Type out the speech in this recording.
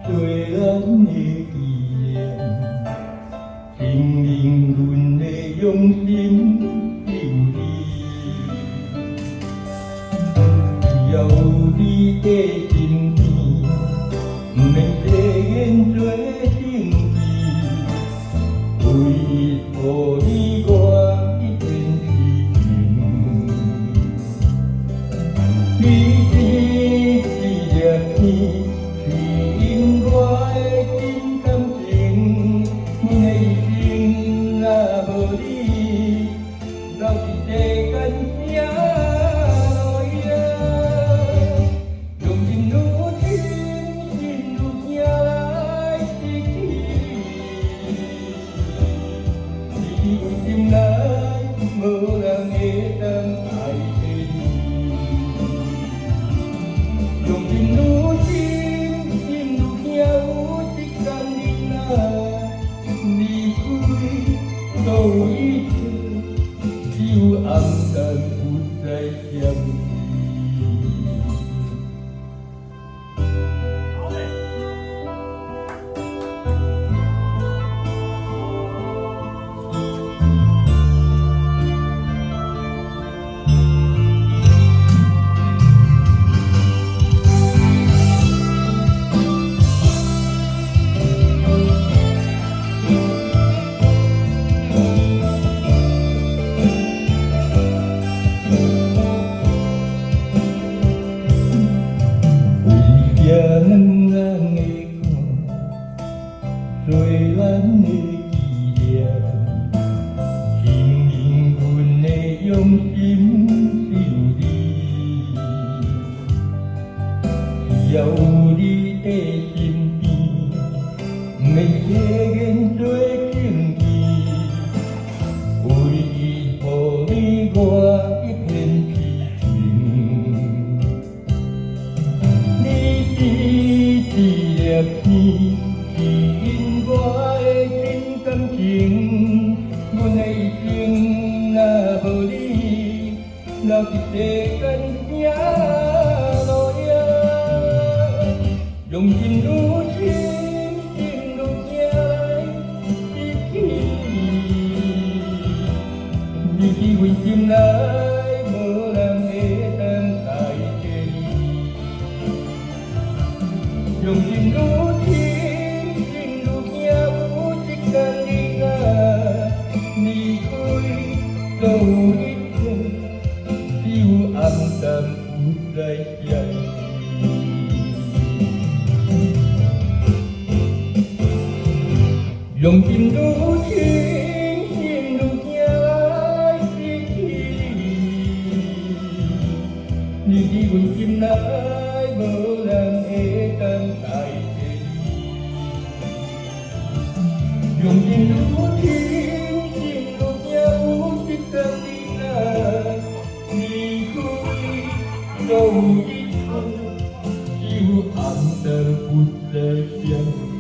做咱的纪念，证明阮的用心有你。只要有你在身边，不免多言多情字，唯一予你我一片痴情。你是一粒天。吸引我的真感情，阮的一生若无你，留一世间啥路影？用心如情，心如镜来失去你，你阮心内无人会当爱着你，用心如情。所有一切，只有黯淡不再相依。好嘞。咱的做咱的纪念，证明阮的用心是有你。只要有你在身边，不免多言多情字，唯一予你我一片痴情。你是一粒天，吸引我的真感情。阮的一生若无你，留一世间啥路影？用心如情，心如镜来失去你，你是阮心内无人会当爱着你。用心如情，心如镜，有一天你若离开，所有一切只有黯淡不再相依。用心如情，心如镜来失去你，你是阮心内无人会当爱着你。用心如情，心如镜，有一天你若离开，所有一切只有黯淡不再相依。